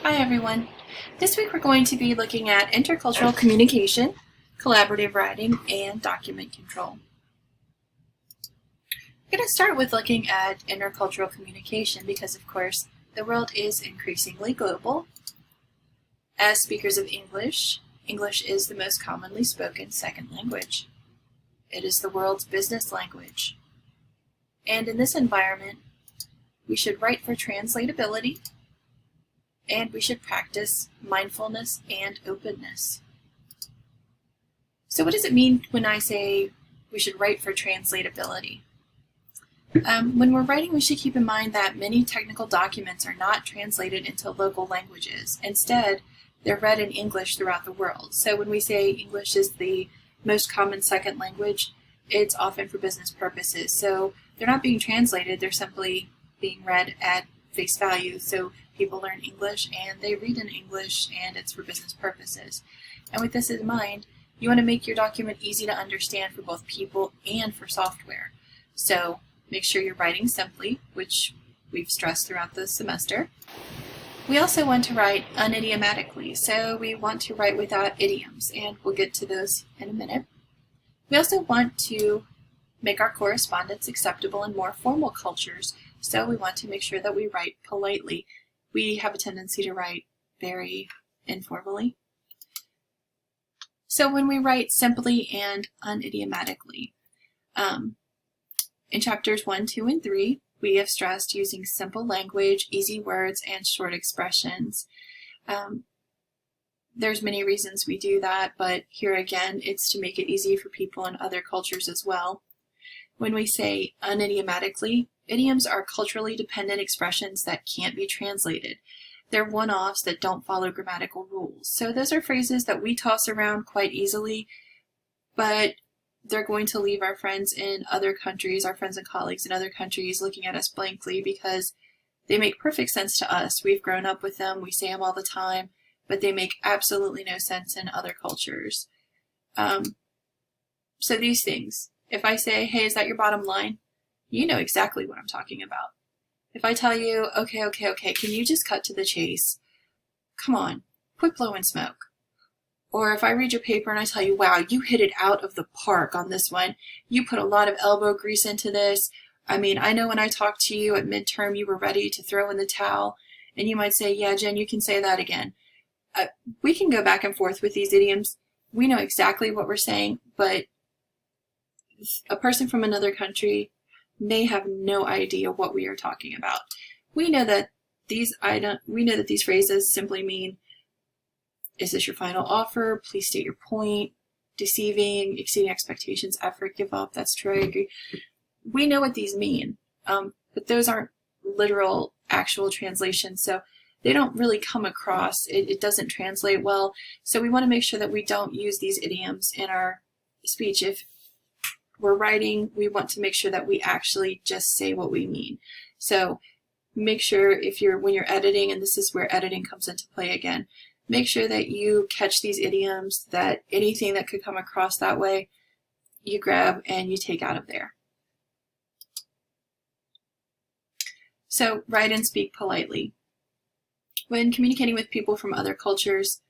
Hi everyone. This week we're going to be looking at intercultural communication, collaborative writing, and document control. I'm going to start with looking at intercultural communication because, of course, the world is increasingly global. As speakers of English, English is the most commonly spoken second language. It is the world's business language. And in this environment, we should write for translatability, and we should practice mindfulness and openness. So what does it mean when I say we should write for translatability? When we're writing, we should keep in mind that many technical documents are not translated into local languages. Instead, they're read in English throughout the world. So when we say English is the most common second language, it's often for business purposes. So they're not being translated, they're simply being read at face value. So people learn English and they read in English, and it's for business purposes. And with this in mind, you want to make your document easy to understand for both people and for software. So make sure you're writing simply, which we've stressed throughout the semester. We also want to write unidiomatically, so we want to write without idioms, and we'll get to those in a minute. We also want to make our correspondence acceptable in more formal cultures, so we want to make sure that we write politely. We have a tendency to write very informally. So when we write simply and unidiomatically, in chapters 1, 2, and 3, we have stressed using simple language, easy words, and short expressions. There's many reasons we do that, but here again, it's to make it easy for people in other cultures as well. When we say unidiomatically, idioms are culturally dependent expressions that can't be translated. They're one-offs that don't follow grammatical rules. So those are phrases that we toss around quite easily, but they're going to leave our friends in other countries, our friends and colleagues in other countries, looking at us blankly because they make perfect sense to us. We've grown up with them, we say them all the time, but they make absolutely no sense in other cultures. So these things. If I say, hey, is that your bottom line? You know exactly what I'm talking about. If I tell you, okay, can you just cut to the chase? Come on, quit blowing smoke. Or if I read your paper and I tell you, wow, you hit it out of the park on this one. You put a lot of elbow grease into this. I mean, I know when I talked to you at midterm, you were ready to throw in the towel. And you might say, yeah, Jen, you can say that again. We can go back and forth with these idioms. We know exactly what we're saying, but a person from another country may have no idea what we are talking about. We know that these phrases simply mean, is this your final offer? Please state your point. Deceiving, exceeding expectations, effort, give up. That's true, I agree. We know what these mean, but those aren't literal, actual translations, so they don't really come across. It doesn't translate well, so we want to make sure that we don't use these idioms in our speech. If we're writing, we want to make sure that we actually just say what we mean. So make sure when you're editing, and this is where editing comes into play again, make sure that you catch these idioms, that anything that could come across that way, you grab and you take out of there. So write and speak politely. When communicating with people from other cultures,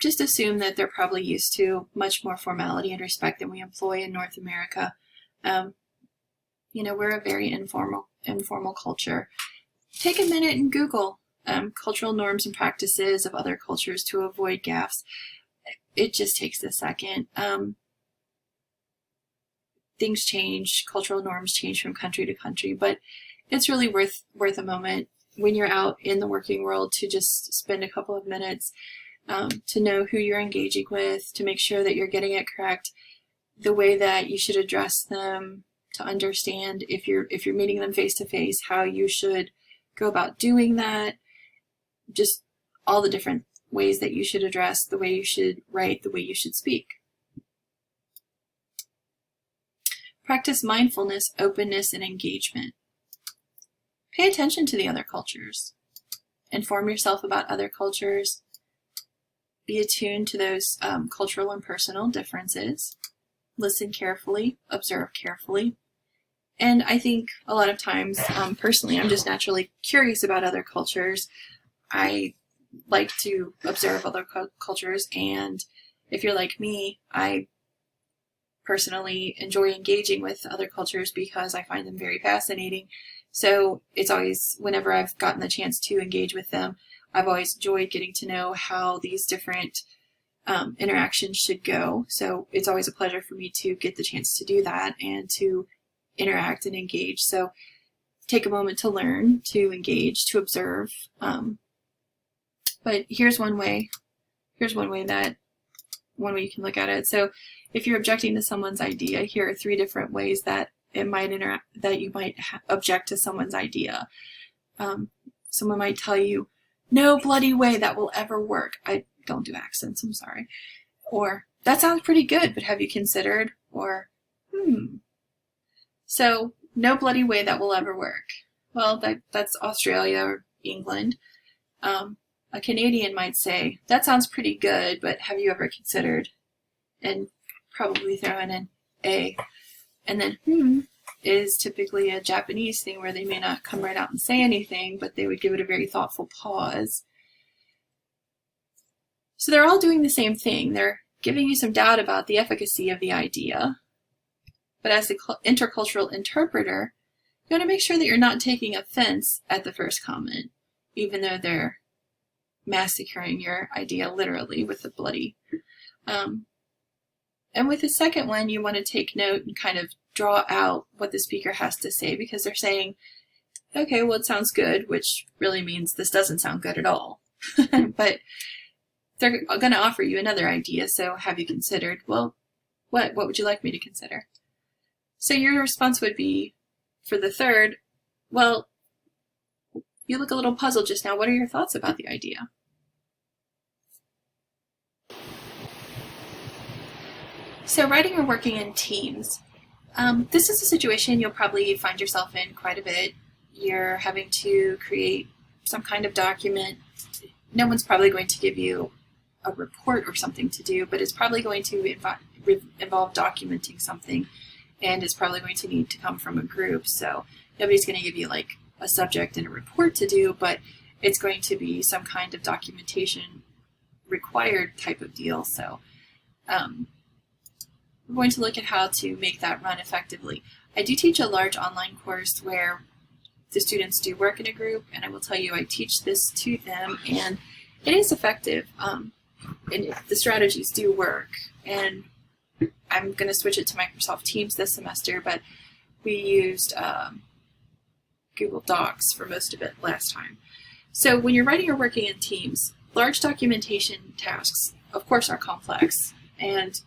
just assume that they're probably used to much more formality and respect than we employ in North America. We're a very informal culture. Take a minute and Google cultural norms and practices of other cultures to avoid gaffes. It just takes a second. Things change, cultural norms change from country to country, but it's really worth a moment when you're out in the working world to just spend a couple of minutes to know who you're engaging with, to make sure that you're getting it correct, the way that you should address them, to understand if you're meeting them face to face, how you should go about doing that, just all the different ways that you should address, the way you should write, the way you should speak. Practice mindfulness, openness, and engagement. Pay attention to the other cultures. Inform yourself about other cultures. Be attuned to those cultural and personal differences. Listen carefully, observe carefully. And I think a lot of times, personally, I'm just naturally curious about other cultures. I like to observe other cultures, and if you're like me, I personally enjoy engaging with other cultures because I find them very fascinating. So it's always, whenever I've gotten the chance to engage with them, I've always enjoyed getting to know how these different interactions should go. So it's always a pleasure for me to get the chance to do that and to interact and engage. So take a moment to learn, to engage, to observe. But here's one way you can look at it. So if you're objecting to someone's idea, here are 3 different ways that you might object to someone's idea. Someone might tell you, "No bloody way that will ever work." I don't do accents, I'm sorry. Or, "That sounds pretty good, but have you considered?" Or, So, no bloody way that will ever work. Well, that's Australia or England. A Canadian might say, "That sounds pretty good, but have you ever considered?" And probably throw in an A. And then is typically a Japanese thing where they may not come right out and say anything, but they would give it a very thoughtful pause. So they're all doing the same thing. They're giving you some doubt about the efficacy of the idea. But as the intercultural interpreter, you want to make sure that you're not taking offense at the first comment, even though they're massacring your idea literally with the bloody. And with the second one, you want to take note and kind of draw out what the speaker has to say, because they're saying, "Okay, well, it sounds good," which really means this doesn't sound good at all. But they're going to offer you another idea. So have you considered? Well, what would you like me to consider? So your response would be, for the third, "Well, you look a little puzzled just now. What are your thoughts about the idea?" So writing or working in teams. This is a situation you'll probably find yourself in quite a bit. You're having to create some kind of document. No one's probably going to give you a report or something to do, but it's probably going to involve documenting something, and it's probably going to need to come from a group. So nobody's going to give you like a subject and a report to do, but it's going to be some kind of documentation required type of deal. So we're going to look at how to make that run effectively. I do teach a large online course where the students do work in a group, and I will tell you I teach this to them, and it is effective. And the strategies do work. And I'm going to switch it to Microsoft Teams this semester, but we used Google Docs for most of it last time. So when you're writing or working in teams, large documentation tasks, of course, are complex, and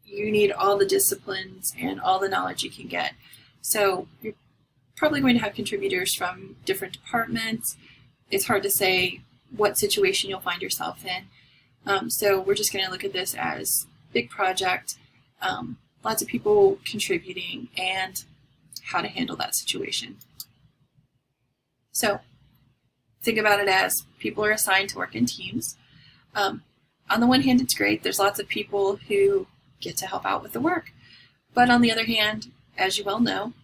you need all the disciplines and all the knowledge you can get. So you're probably going to have contributors from different departments. It's hard to say what situation you'll find yourself in. So we're just going to look at this as big project, lots of people contributing, and how to handle that situation. So think about it as people are assigned to work in teams. On the one hand, it's great. There's lots of people who get to help out with the work. But on the other hand, as you well know,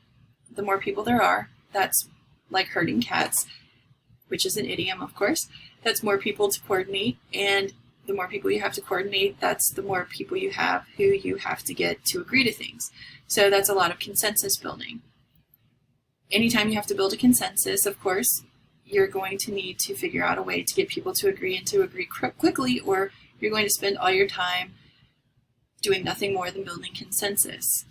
the more people there are, that's like herding cats, which is an idiom, of course. That's more people to coordinate, and the more people you have to coordinate, that's the more people you have who you have to get to agree to things. So that's a lot of consensus building. Anytime you have to build a consensus, of course, you're going to need to figure out a way to get people to agree, and to agree quickly, or you're going to spend all your time doing nothing more than building consensus.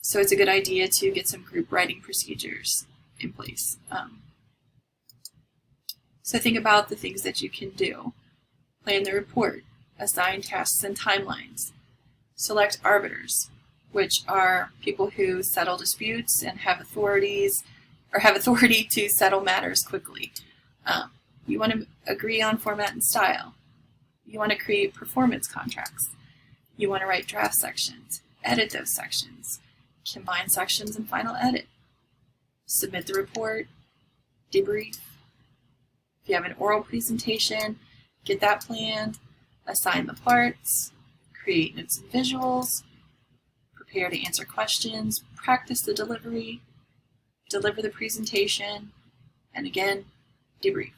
So it's a good idea to get some group writing procedures in place. So think about the things that you can do. Plan the report, assign tasks and timelines, select arbiters, which are people who settle disputes and have authority to settle matters quickly. You want to agree on format and style. You want to create performance contracts. You want to write draft sections, edit those sections, combine sections and final edit, submit the report, debrief. If you have an oral presentation, get that planned, assign the parts, create notes and visuals, prepare to answer questions, practice the delivery, deliver the presentation, and again, debrief.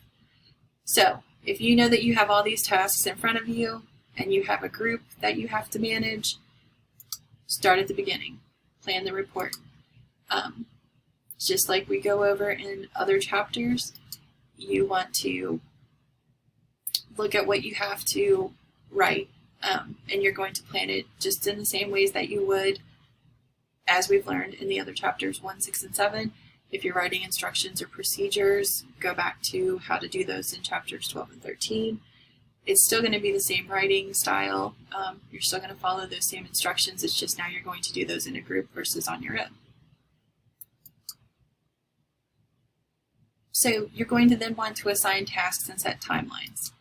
So if you know that you have all these tasks in front of you and you have a group that you have to manage, start at the beginning. Plan the report. Just like we go over in other chapters, you want to look at what you have to write, and you're going to plan it just in the same ways that you would as we've learned in the other chapters 1, 6, and 7. If you're writing instructions or procedures, go back to how to do those in chapters 12 and 13. It's still going to be the same writing style. You're still going to follow those same instructions. It's just now you're going to do those in a group versus on your own. So you're going to then want to assign tasks and set timelines.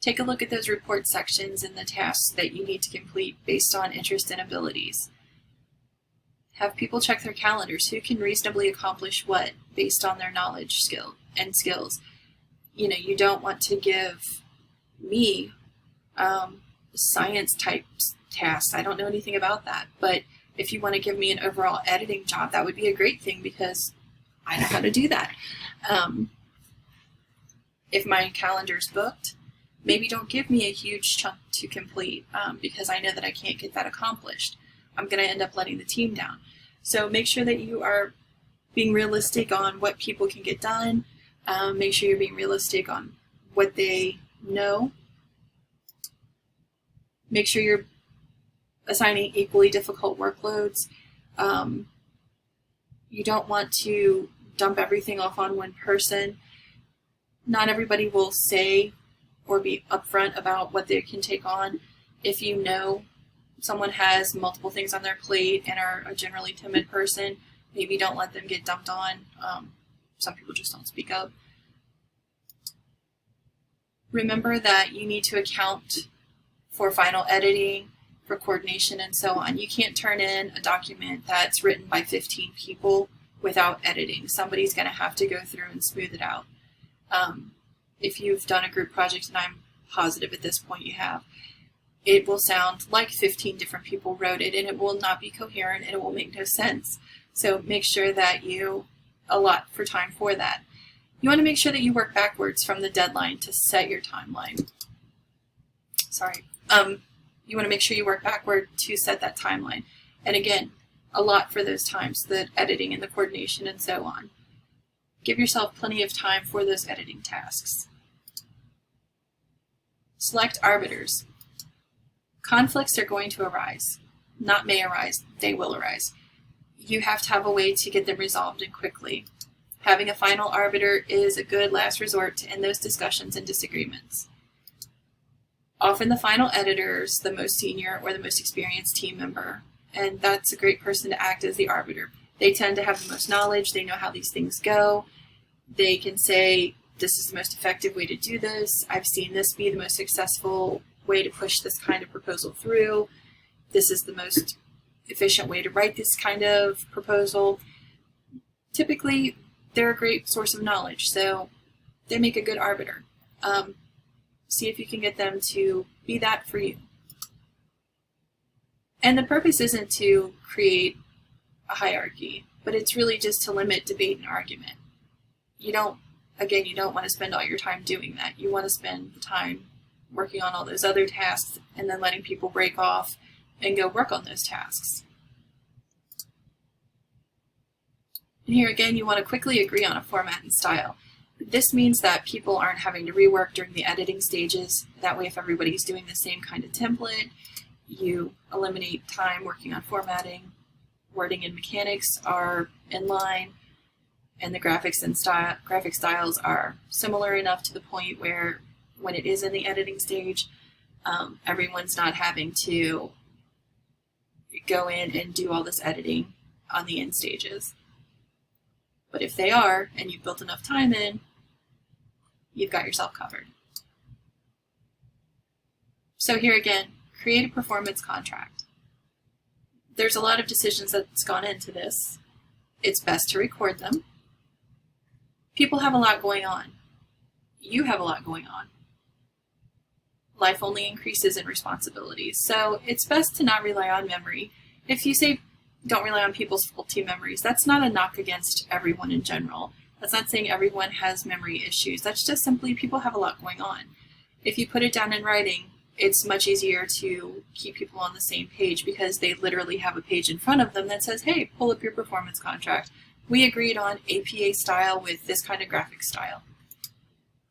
Take a look at those report sections and the tasks that you need to complete based on interest and abilities. Have people check their calendars. Who can reasonably accomplish what based on their knowledge, skill, and skills? You know, you don't want to give me science type tasks. I don't know anything about that. But if you want to give me an overall editing job, that would be a great thing because I know how to do that. If my calendar's booked, maybe don't give me a huge chunk to complete because I know that I can't get that accomplished. I'm going to end up letting the team down. So make sure that you are being realistic on what people can get done. Make sure you're being realistic on what they know. Make sure you're assigning equally difficult workloads. You don't want to dump everything off on one person. Not everybody will say or be upfront about what they can take on. If you know someone has multiple things on their plate and are a generally timid person, maybe don't let them get dumped on. Some people just don't speak up. Remember that you need to account for final editing, for coordination, and so on. You can't turn in a document that's written by 15 people without editing. Somebody's going to have to go through and smooth it out. If you've done a group project, and I'm positive at this point you have, it will sound like 15 different people wrote it, and it will not be coherent, and it will make no sense. So make sure that you allot for time for that. You want to make sure that you work backwards from the deadline to set your timeline. You want to make sure you work backward to set that timeline. And again, allot for those times, the editing and the coordination and so on. Give yourself plenty of time for those editing tasks. Select arbiters. Conflicts are going to arise. Not may arise, they will arise. You have to have a way to get them resolved and quickly. Having a final arbiter is a good last resort to end those discussions and disagreements. Often the final editor is the most senior or the most experienced team member, and that's a great person to act as the arbiter. They tend to have the most knowledge, they know how these things go. They can say, this is the most effective way to do this. I've seen this be the most successful way to push this kind of proposal through. This is the most efficient way to write this kind of proposal. Typically, they're a great source of knowledge, so they make a good arbiter. See if you can get them to be that for you. And the purpose isn't to create a hierarchy, but it's really just to limit debate and argument. You don't want to spend all your time doing that. You want to spend the time working on all those other tasks and then letting people break off and go work on those tasks. And here again, you want to quickly agree on a format and style. This means that people aren't having to rework during the editing stages. That way, if everybody's doing the same kind of template, you eliminate time working on formatting. Wording and mechanics are in line, and the graphics and graphic styles are similar enough to the point where when it is in the editing stage, everyone's not having to go in and do all this editing on the end stages. But if they are, and you've built enough time in, you've got yourself covered. So here again, create a performance contract. There's a lot of decisions that's gone into this. It's best to record them. People have a lot going on. You have a lot going on. Life only increases in responsibilities, so it's best to not rely on memory. If you say don't rely on people's faulty memories, that's not a knock against everyone in general. That's not saying everyone has memory issues. That's just simply people have a lot going on. If you put it down in writing, it's much easier to keep people on the same page because they literally have a page in front of them that says, hey, pull up your performance contract. We agreed on APA style with this kind of graphic style.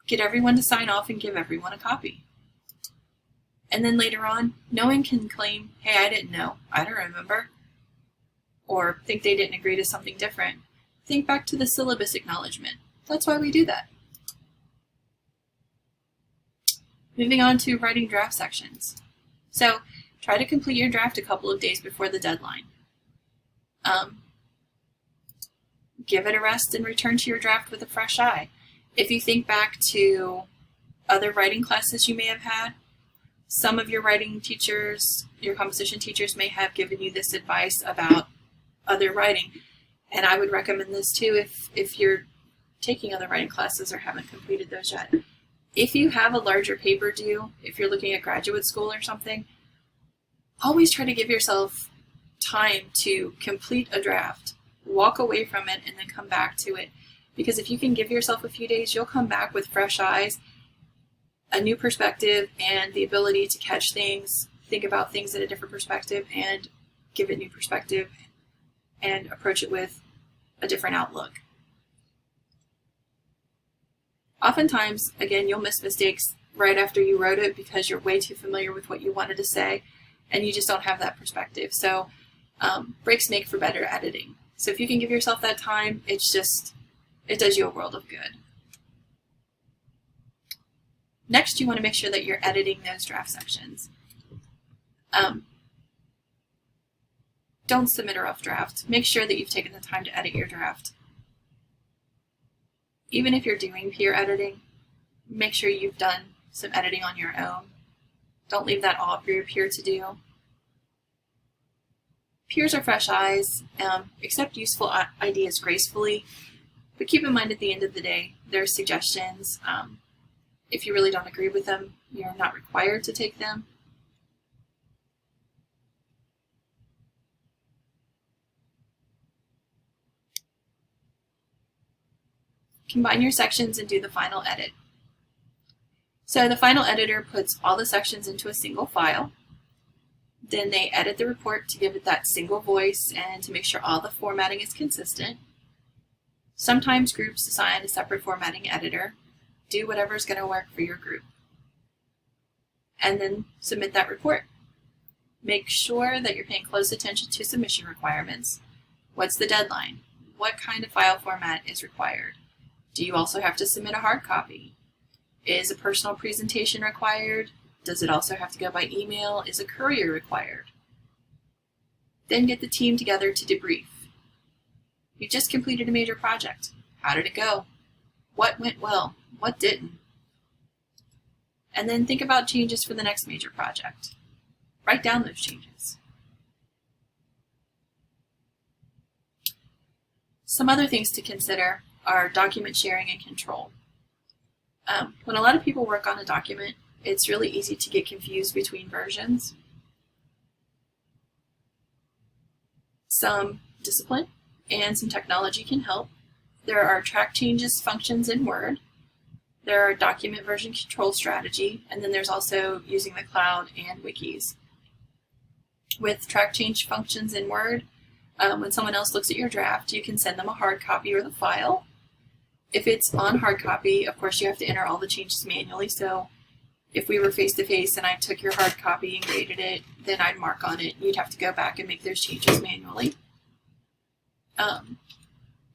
Get everyone to sign off and give everyone a copy. And then later on, no one can claim, hey, I didn't know, I don't remember, or think they didn't agree to something different. Think back to the syllabus acknowledgement. That's why we do that. Moving on to writing draft sections. So try to complete your draft a couple of days before the deadline. Give it a rest and return to your draft with a fresh eye. If you think back to other writing classes you may have had, some of your writing teachers, your composition teachers may have given you this advice about other writing. And I would recommend this too if you're taking other writing classes or haven't completed those yet. If you have a larger paper due, if you're looking at graduate school or something, always try to give yourself time to complete a draft. Walk away from it and then come back to it. Because if you can give yourself a few days, you'll come back with fresh eyes, a new perspective, and the ability to catch things, think about things in a different perspective, and give it new perspective and approach it with a different outlook. Oftentimes, again, you'll miss mistakes right after you wrote it because you're way too familiar with what you wanted to say and you just don't have that perspective. So breaks make for better editing. So if you can give yourself that time, it does you a world of good. Next, you want to make sure that you're editing those draft sections. Don't submit a rough draft. Make sure that you've taken the time to edit your draft. Even if you're doing peer editing, make sure you've done some editing on your own. Don't leave that all for your peer to do. Peers are fresh eyes. Accept useful ideas gracefully, but keep in mind at the end of the day, they're suggestions. If you really don't agree with them, you're not required to take them. Combine your sections and do the final edit. So the final editor puts all the sections into a single file. Then they edit the report to give it that single voice and to make sure all the formatting is consistent. Sometimes groups assign a separate formatting editor. Do whatever is going to work for your group. And then submit that report. Make sure that you're paying close attention to submission requirements. What's the deadline? What kind of file format is required? Do you also have to submit a hard copy? Is a personal presentation required? Does it also have to go by email? Is a courier required? Then get the team together to debrief. You just completed a major project. How did it go? What went well? What didn't? And then think about changes for the next major project. Write down those changes. Some other things to consider are document sharing and control. When a lot of people work on a document, it's really easy to get confused between versions. Some discipline and some technology can help. There are track changes functions in Word. There are document version control strategy, and then there's also using the cloud and wikis. With track change functions in Word, when someone else looks at your draft, you can send them a hard copy or the file. If it's on hard copy, of course, you have to enter all the changes manually. So if we were face-to-face and I took your hard copy and graded it, then I'd mark on it. You'd have to go back and make those changes manually.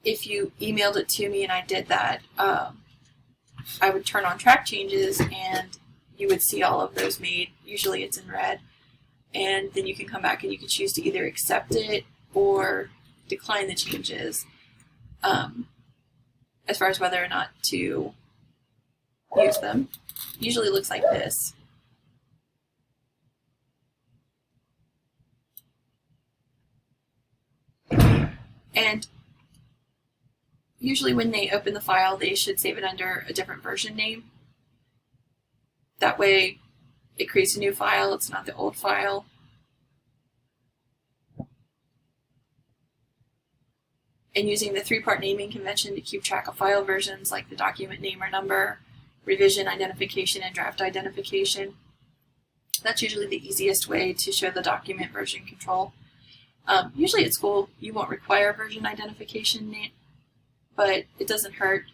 If you emailed it to me and I did that, I would turn on track changes and you would see all of those made. Usually it's in red. And then you can come back and you can choose to either accept it or decline the changes as far as whether or not to use them. Usually looks like this. And usually when they open the file, they should save it under a different version name. That way it creates a new file, it's not the old file. and using the 3-part naming convention to keep track of file versions like the document name or number, revision identification, and draft identification. That's usually the easiest way to show the document version control. Usually at school, you won't require version identification, but it doesn't hurt.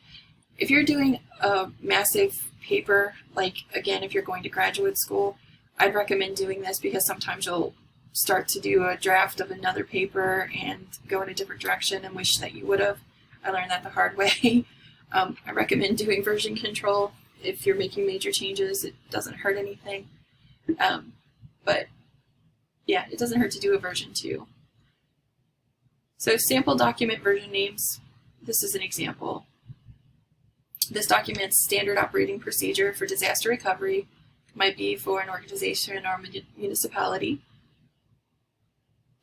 If you're doing a massive paper, like again, if you're going to graduate school, I'd recommend doing this because sometimes you'll start to do a draft of another paper and go in a different direction and wish that you would have. I learned that the hard way. I recommend doing version control if you're making major changes. It doesn't hurt anything. But yeah, it doesn't hurt to do a version too. So sample document version names. This is an example. This documents standard operating procedure for disaster recovery. It might be for an organization or municipality.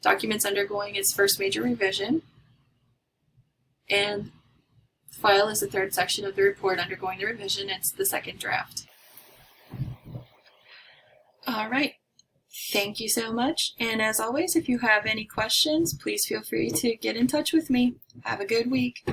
Documents undergoing its first major revision. And file is the third section of the report undergoing the revision. It's the second draft. All right. Thank you so much. And as always, if you have any questions, please feel free to get in touch with me. Have a good week.